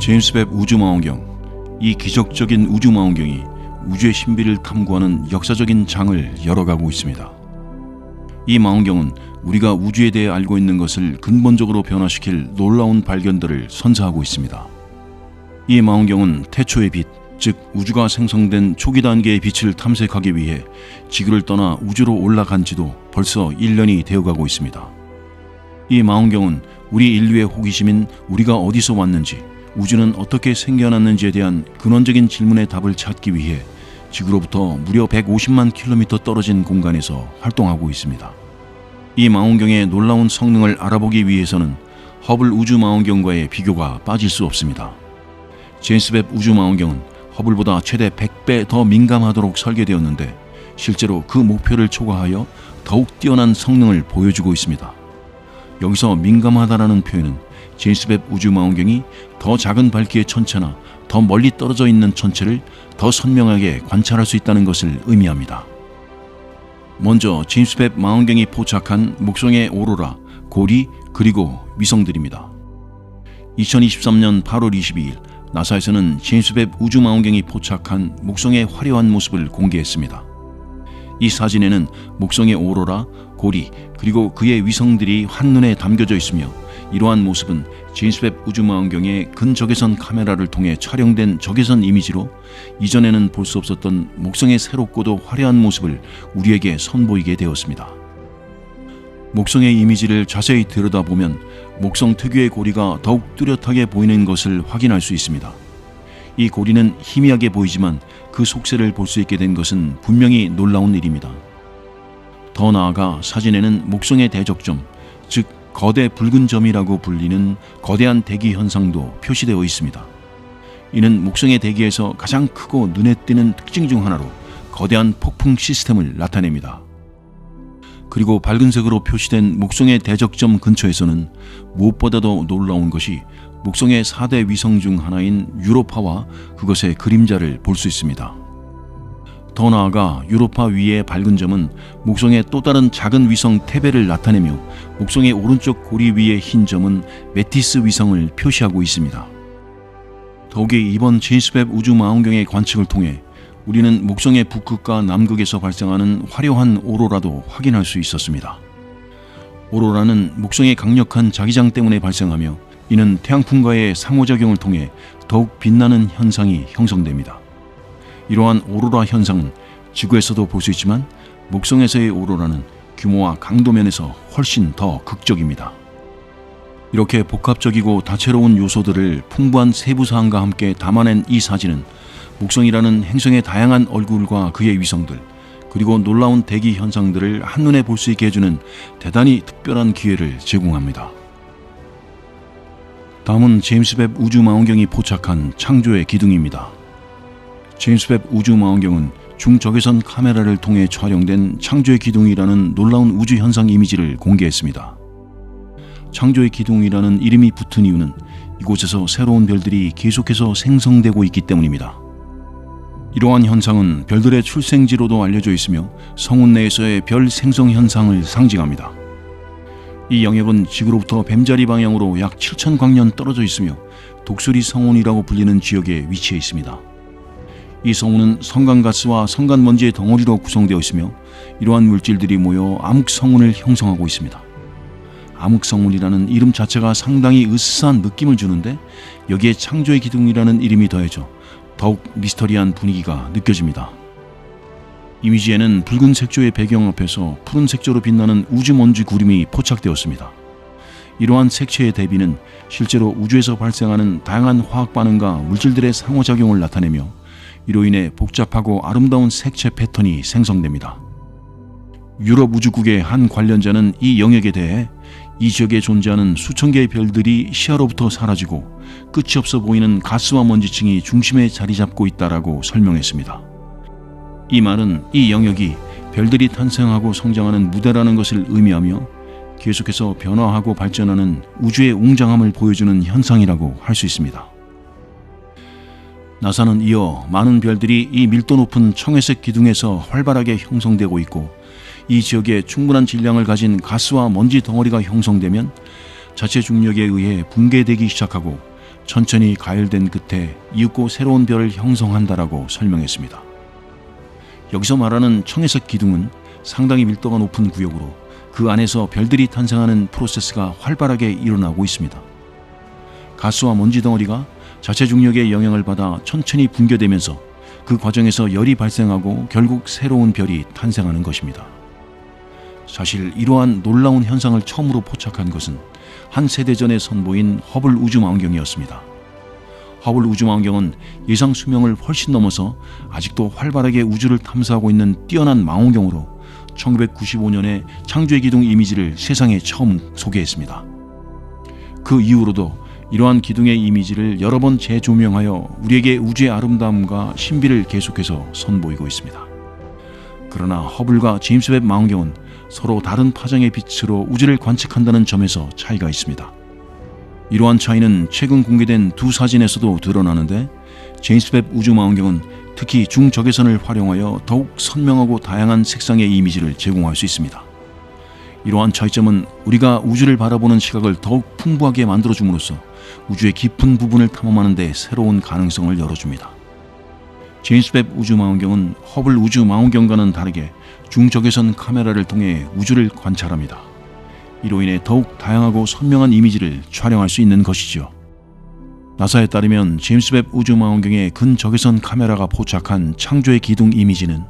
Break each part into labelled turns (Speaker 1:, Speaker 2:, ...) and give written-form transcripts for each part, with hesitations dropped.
Speaker 1: 제임스 웹 우주망원경, 이 기적적인 우주망원경이 우주의 신비를 탐구하는 역사적인 장을 열어가고 있습니다. 이 망원경은 우리가 우주에 대해 알고 있는 것을 근본적으로 변화시킬 놀라운 발견들을 선사하고 있습니다. 이 망원경은 태초의 빛, 즉 우주가 생성된 초기 단계의 빛을 탐색하기 위해 지구를 떠나 우주로 올라간 지도 벌써 1년이 되어가고 있습니다. 이 망원경은 우리 인류의 호기심인 우리가 어디서 왔는지, 우주는 어떻게 생겨났는지에 대한 근원적인 질문의 답을 찾기 위해 지구로부터 무려 150만 킬로미터 떨어진 공간에서 활동하고 있습니다. 이 망원경의 놀라운 성능을 알아보기 위해서는 허블 우주망원경과의 비교가 빠질 수 없습니다. 제임스 웹 우주망원경은 허블보다 최대 100배 더 민감하도록 설계되었는데 실제로 그 목표를 초과하여 더욱 뛰어난 성능을 보여주고 있습니다. 여기서 민감하다라는 표현은 제임스 웹 우주망원경이 더 작은 밝기의 천체나 더 멀리 떨어져 있는 천체를 더 선명하게 관찰할 수 있다는 것을 의미합니다. 먼저 제임스 웹 망원경이 포착한 목성의 오로라, 고리, 그리고 위성들입니다. 2023년 8월 22일 나사에서는 제임스 웹 우주망원경이 포착한 목성의 화려한 모습을 공개했습니다. 이 사진에는 목성의 오로라, 고리, 그리고 그의 위성들이 한눈에 담겨져 있으며 이러한 모습은 제임스 웹 우주망원경의 근적외선 카메라를 통해 촬영된 적외선 이미지로 이전에는 볼 수 없었던 목성의 새롭고도 화려한 모습을 우리에게 선보이게 되었습니다. 목성의 이미지를 자세히 들여다보면 목성 특유의 고리가 더욱 뚜렷하게 보이는 것을 확인할 수 있습니다. 이 고리는 희미하게 보이지만 그 속세를 볼 수 있게 된 것은 분명히 놀라운 일입니다. 더 나아가 사진에는 목성의 대적점, 즉 거대 붉은 점이라고 불리는 거대한 대기 현상도 표시되어 있습니다. 이는 목성의 대기에서 가장 크고 눈에 띄는 특징 중 하나로 거대한 폭풍 시스템을 나타냅니다. 그리고 밝은색으로 표시된 목성의 대적점 근처에서는 무엇보다도 놀라운 것이 목성의 4대 위성 중 하나인 유로파와 그것의 그림자를 볼 수 있습니다. 더 나아가 유로파 위의 밝은 점은 목성의 또 다른 작은 위성 테베를 나타내며 목성의 오른쪽 고리 위의 흰 점은 메티스 위성을 표시하고 있습니다. 더욱이 이번 제임스 웹 우주망원경의 관측을 통해 우리는 목성의 북극과 남극에서 발생하는 화려한 오로라도 확인할 수 있었습니다. 오로라는 목성의 강력한 자기장 때문에 발생하며 이는 태양풍과의 상호작용을 통해 더욱 빛나는 현상이 형성됩니다. 이러한 오로라 현상은 지구에서도 볼 수 있지만 목성에서의 오로라는 규모와 강도 면에서 훨씬 더 극적입니다. 이렇게 복합적이고 다채로운 요소들을 풍부한 세부사항과 함께 담아낸 이 사진은 목성이라는 행성의 다양한 얼굴과 그의 위성들, 그리고 놀라운 대기 현상들을 한눈에 볼 수 있게 해주는 대단히 특별한 기회를 제공합니다. 다음은 제임스 웹 우주망원경이 포착한 창조의 기둥입니다. 제임스 웹 우주망원경은 중적외선 카메라를 통해 촬영된 창조의 기둥이라는 놀라운 우주 현상 이미지를 공개했습니다. 창조의 기둥이라는 이름이 붙은 이유는 이곳에서 새로운 별들이 계속해서 생성되고 있기 때문입니다. 이러한 현상은 별들의 출생지로도 알려져 있으며 성운 내에서의 별 생성 현상을 상징합니다. 이 영역은 지구로부터 뱀자리 방향으로 약 7,000광년 떨어져 있으며 독수리 성운이라고 불리는 지역에 위치해 있습니다. 이 성운은 성간가스와 성간먼지의 덩어리로 구성되어 있으며 이러한 물질들이 모여 암흑성운을 형성하고 있습니다. 암흑성운이라는 이름 자체가 상당히 으스스한 느낌을 주는데 여기에 창조의 기둥이라는 이름이 더해져 더욱 미스터리한 분위기가 느껴집니다. 이미지에는 붉은 색조의 배경 앞에서 푸른 색조로 빛나는 우주먼지 구름이 포착되었습니다. 이러한 색채의 대비는 실제로 우주에서 발생하는 다양한 화학 반응과 물질들의 상호작용을 나타내며 이로 인해 복잡하고 아름다운 색채 패턴이 생성됩니다. 유럽 우주국의 한 관련자는 이 영역에 대해 이 지역에 존재하는 수천 개의 별들이 시야로부터 사라지고 끝이 없어 보이는 가스와 먼지층이 중심에 자리 잡고 있다라고 설명했습니다. 이 말은 이 영역이 별들이 탄생하고 성장하는 무대라는 것을 의미하며 계속해서 변화하고 발전하는 우주의 웅장함을 보여주는 현상이라고 할 수 있습니다. 나사는 이어 많은 별들이 이 밀도 높은 청회색 기둥에서 활발하게 형성되고 있고 이 지역에 충분한 질량을 가진 가스와 먼지 덩어리가 형성되면 자체 중력에 의해 붕괴되기 시작하고 천천히 가열된 끝에 이윽고 새로운 별을 형성한다라고 설명했습니다. 여기서 말하는 청해석 기둥은 상당히 밀도가 높은 구역으로 그 안에서 별들이 탄생하는 프로세스가 활발하게 일어나고 있습니다. 가스와 먼지 덩어리가 자체 중력의 영향을 받아 천천히 붕괴되면서 그 과정에서 열이 발생하고 결국 새로운 별이 탄생하는 것입니다. 사실 이러한 놀라운 현상을 처음으로 포착한 것은 한 세대 전에 선보인 허블 우주망원경이었습니다. 허블 우주망원경은 예상 수명을 훨씬 넘어서 아직도 활발하게 우주를 탐사하고 있는 뛰어난 망원경으로 1995년에 창조의 기둥 이미지를 세상에 처음 소개했습니다. 그 이후로도 이러한 기둥의 이미지를 여러 번 재조명하여 우리에게 우주의 아름다움과 신비를 계속해서 선보이고 있습니다. 그러나 허블과 제임스 웹 망원경은 서로 다른 파장의 빛으로 우주를 관측한다는 점에서 차이가 있습니다. 이러한 차이는 최근 공개된 두 사진에서도 드러나는데, 제임스 웹 우주망원경은 특히 중적외선을 활용하여 더욱 선명하고 다양한 색상의 이미지를 제공할 수 있습니다. 이러한 차이점은 우리가 우주를 바라보는 시각을 더욱 풍부하게 만들어줌으로써 우주의 깊은 부분을 탐험하는 데 새로운 가능성을 열어줍니다. 제임스 웹 우주망원경은 허블 우주망원경과는 다르게 중적외선 카메라를 통해 우주를 관찰합니다. 이로 인해 더욱 다양하고 선명한 이미지를 촬영할 수 있는 것이죠. 나사에 따르면 제임스 웹 우주망원경의 근적외선 카메라가 포착한 창조의 기둥 이미지는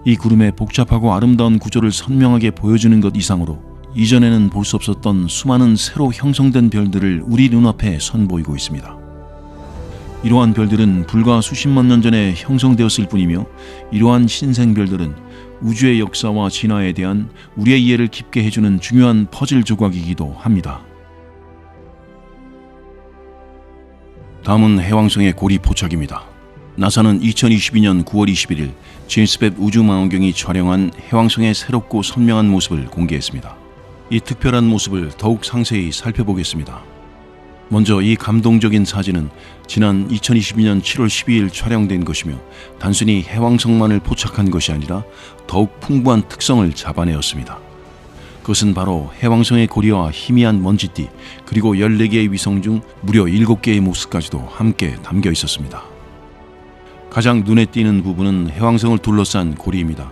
Speaker 1: 이 구름의 복잡하고 아름다운 구조를 선명하게 보여주는 것 이상으로 이전에는 볼 수 없었던 수많은 새로 형성된 별들을 우리 눈앞에 선보이고 있습니다. 이러한 별들은 불과 수십만 년 전에 형성되었을 뿐이며, 이러한 신생별들은 우주의 역사와 진화에 대한 우리의 이해를 깊게 해주는 중요한 퍼즐 조각이기도 합니다. 다음은 해왕성의 고리 포착입니다. 나사는 2022년 9월 21일 제임스 웹 우주망원경이 촬영한 해왕성의 새롭고 선명한 모습을 공개했습니다. 이 특별한 모습을 더욱 상세히 살펴보겠습니다. 먼저 이 감동적인 사진은 지난 2022년 7월 12일 촬영된 것이며, 단순히 해왕성만을 포착한 것이 아니라 더욱 풍부한 특성을 잡아내었습니다. 그것은 바로 해왕성의 고리와 희미한 먼지띠, 그리고 14개의 위성 중 무려 7개의 모습까지도 함께 담겨 있었습니다. 가장 눈에 띄는 부분은 해왕성을 둘러싼 고리입니다.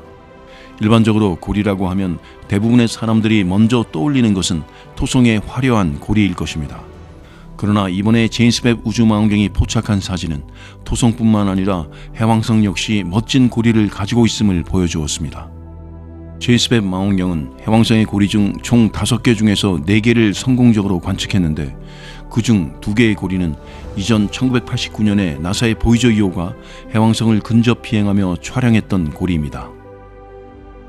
Speaker 1: 일반적으로 고리라고 하면 대부분의 사람들이 먼저 떠올리는 것은 토성의 화려한 고리일 것입니다. 그러나 이번에 제임스 웹 우주망원경이 포착한 사진은 토성뿐만 아니라 해왕성 역시 멋진 고리를 가지고 있음을 보여주었습니다. 제임스 웹 망원경은 해왕성의 고리 중 총 5개 중에서 4개를 성공적으로 관측했는데, 그중 2개의 고리는 이전 1989년에 나사의 보이저 2호가 해왕성을 근접 비행하며 촬영했던 고리입니다.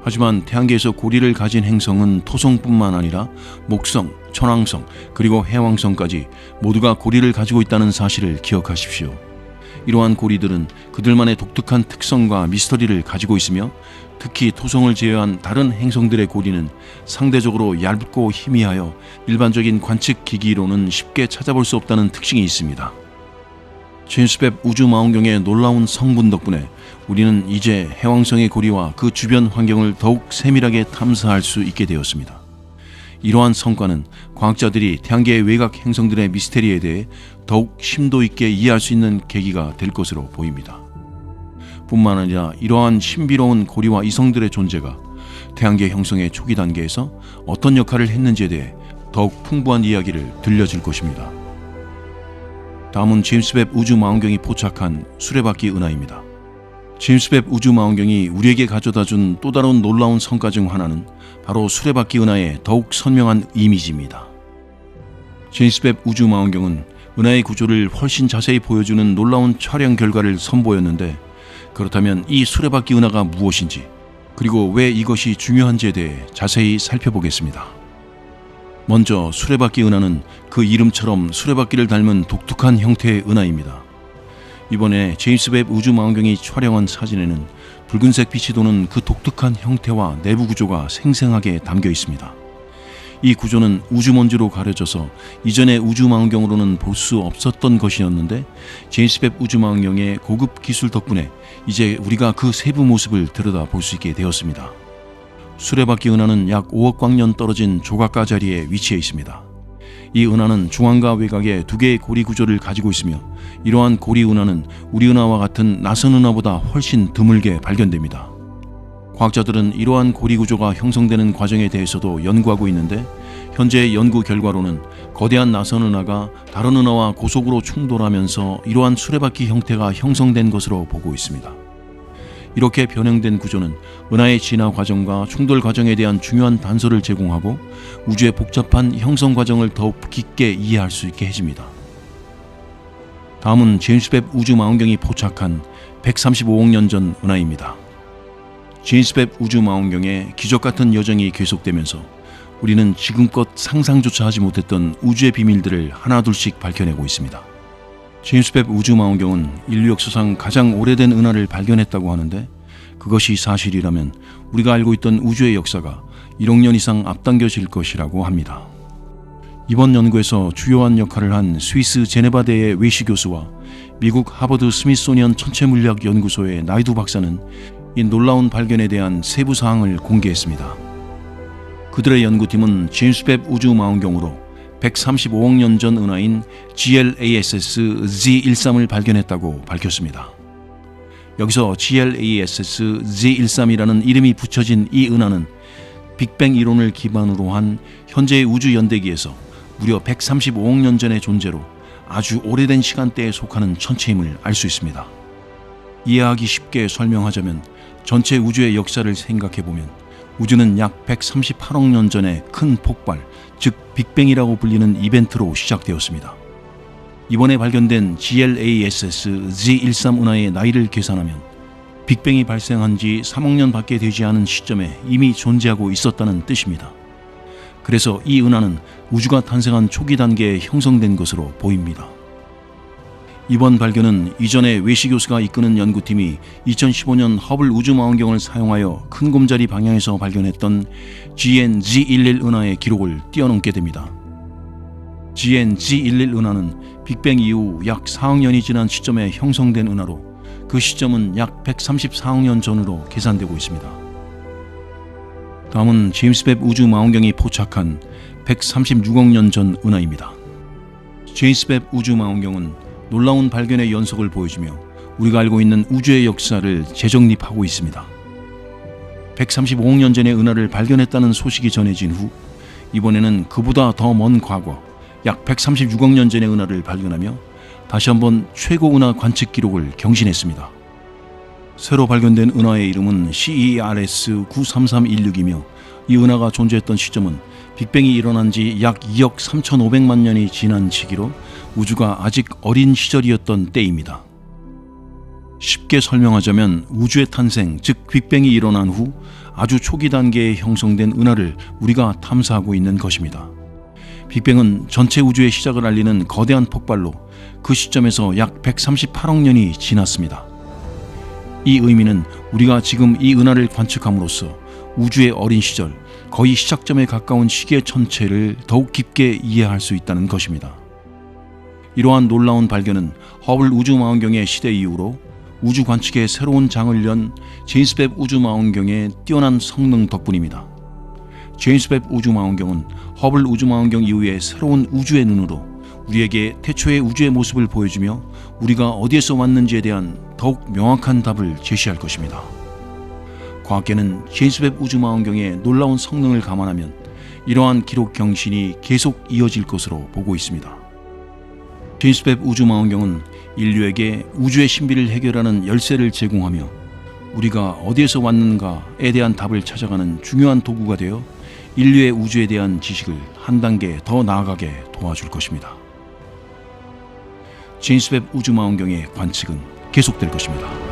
Speaker 1: 하지만 태양계에서 고리를 가진 행성은 토성뿐만 아니라 목성, 천왕성, 그리고 해왕성까지 모두가 고리를 가지고 있다는 사실을 기억하십시오. 이러한 고리들은 그들만의 독특한 특성과 미스터리를 가지고 있으며, 특히 토성을 제외한 다른 행성들의 고리는 상대적으로 얇고 희미하여 일반적인 관측 기기로는 쉽게 찾아볼 수 없다는 특징이 있습니다. 제임스 웹 우주망원경의 놀라운 성분 덕분에 우리는 이제 해왕성의 고리와 그 주변 환경을 더욱 세밀하게 탐사할 수 있게 되었습니다. 이러한 성과는 과학자들이 태양계의 외곽 행성들의 미스테리에 대해 더욱 심도 있게 이해할 수 있는 계기가 될 것으로 보입니다. 뿐만 아니라 이러한 신비로운 고리와 이성들의 존재가 태양계 형성의 초기 단계에서 어떤 역할을 했는지에 대해 더욱 풍부한 이야기를 들려줄 것입니다. 다음은 제임스 웹 우주망원경이 포착한 수레바퀴 은하입니다. 제임스 웹 우주망원경이 우리에게 가져다준 또 다른 놀라운 성과 중 하나는 바로 수레바퀴 은하의 더욱 선명한 이미지입니다. 제임스 웹 우주망원경은 은하의 구조를 훨씬 자세히 보여주는 놀라운 촬영 결과를 선보였는데, 그렇다면 이 수레바퀴 은하가 무엇인지, 그리고 왜 이것이 중요한지에 대해 자세히 살펴보겠습니다. 먼저 수레바퀴 은하는 그 이름처럼 수레바퀴를 닮은 독특한 형태의 은하입니다. 이번에 제임스 웹 우주망원경이 촬영한 사진에는 붉은색 빛이 도는 그 독특한 형태와 내부 구조가 생생하게 담겨 있습니다. 이 구조는 우주먼지로 가려져서 이전의 우주망원경으로는 볼 수 없었던 것이었는데, 제임스 웹 우주망원경의 고급 기술 덕분에 이제 우리가 그 세부 모습을 들여다볼 수 있게 되었습니다. 수레바퀴 은하는 약 5억 광년 떨어진 조각가 자리에 위치해 있습니다. 이 은하는 중앙과 외곽에 두 개의 고리 구조를 가지고 있으며 이러한 고리 은하는 우리 은하와 같은 낯선 은하보다 훨씬 드물게 발견됩니다. 과학자들은 이러한 고리 구조가 형성되는 과정에 대해서도 연구하고 있는데 현재 연구 결과로는 거대한 낯선 은하가 다른 은하와 고속으로 충돌하면서 이러한 수레바퀴 형태가 형성된 것으로 보고 있습니다. 이렇게 변형된 구조는 은하의 진화 과정과 충돌 과정에 대한 중요한 단서를 제공하고 우주의 복잡한 형성 과정을 더욱 깊게 이해할 수 있게 해줍니다. 다음은 제임스 웹 우주망원경이 포착한 135억 년 전 은하입니다. 제임스 웹 우주망원경의 기적같은 여정이 계속되면서 우리는 지금껏 상상조차 하지 못했던 우주의 비밀들을 하나둘씩 밝혀내고 있습니다. 제임스 웹 우주망원경은 인류 역사상 가장 오래된 은하를 발견했다고 하는데 그것이 사실이라면 우리가 알고 있던 우주의 역사가 1억 년 이상 앞당겨질 것이라고 합니다. 이번 연구에서 주요한 역할을 한 스위스 제네바대의 웨시 교수와 미국 하버드 스미소니언 천체물리학 연구소의 나이두 박사는 이 놀라운 발견에 대한 세부 사항을 공개했습니다. 그들의 연구팀은 제임스 웹 우주망원경으로 135억 년 전 은하인 GLASS Z13을 발견했다고 밝혔습니다. 여기서 GLASS Z13이라는 이름이 붙여진 이 은하는 빅뱅 이론을 기반으로 한 현재의 우주 연대기에서 무려 135억 년 전의 존재로 아주 오래된 시간대에 속하는 천체임을 알 수 있습니다. 이해하기 쉽게 설명하자면 전체 우주의 역사를 생각해보면 우주는 약 138억 년 전에 큰 폭발, 즉 빅뱅이라고 불리는 이벤트로 시작되었습니다. 이번에 발견된 GLASS Z13 은하의 나이를 계산하면 빅뱅이 발생한 지 3억 년 밖에 되지 않은 시점에 이미 존재하고 있었다는 뜻입니다. 그래서 이 은하는 우주가 탄생한 초기 단계에 형성된 것으로 보입니다. 이번 발견은 이전에 웨시 교수가 이끄는 연구팀이 2015년 허블 우주망원경을 사용하여 큰 곰자리 방향에서 발견했던 GN-G11 은하의 기록을 뛰어넘게 됩니다. GN-G11 은하는 빅뱅 이후 약 4억 년이 지난 시점에 형성된 은하로 그 시점은 약 134억 년 전으로 계산되고 있습니다. 다음은 제임스 웹 우주망원경이 포착한 136억 년 전 은하입니다. 제임스 웹 우주망원경은 놀라운 발견의 연속을 보여주며 우리가 알고 있는 우주의 역사를 재정립하고 있습니다. 135억 년 전의 은하를 발견했다는 소식이 전해진 후 이번에는 그보다 더 먼 과거 약 136억 년 전의 은하를 발견하며 다시 한번 최고 은하 관측 기록을 경신했습니다. 새로 발견된 은하의 이름은 CERS 93316이며 이 은하가 존재했던 시점은 빅뱅이 일어난 지 약 2억 3,500만 년이 지난 시기로 우주가 아직 어린 시절이었던 때입니다. 쉽게 설명하자면 우주의 탄생, 즉 빅뱅이 일어난 후 아주 초기 단계에 형성된 은하를 우리가 탐사하고 있는 것입니다. 빅뱅은 전체 우주의 시작을 알리는 거대한 폭발로 그 시점에서 약 138억 년이 지났습니다. 이 의미는 우리가 지금 이 은하를 관측함으로써 우주의 어린 시절, 거의 시작점에 가까운 시기의 천체를 더욱 깊게 이해할 수 있다는 것입니다. 이러한 놀라운 발견은 허블 우주망원경의 시대 이후로 우주 관측에 새로운 장을 연 제임스 웹 우주망원경의 뛰어난 성능 덕분입니다. 제임스 웹 우주망원경은 허블 우주망원경 이후의 새로운 우주의 눈으로 우리에게 태초의 우주의 모습을 보여주며 우리가 어디에서 왔는지에 대한 더욱 명확한 답을 제시할 것입니다. 과학계는 제임스 웹 우주망원경의 놀라운 성능을 감안하면 이러한 기록 경신이 계속 이어질 것으로 보고 있습니다. 제임스 웹 우주망원경은 인류에게 우주의 신비를 해결하는 열쇠를 제공하며 우리가 어디에서 왔는가에 대한 답을 찾아가는 중요한 도구가 되어 인류의 우주에 대한 지식을 한 단계 더 나아가게 도와줄 것입니다. 제임스 웹 우주망원경의 관측은 계속될 것입니다.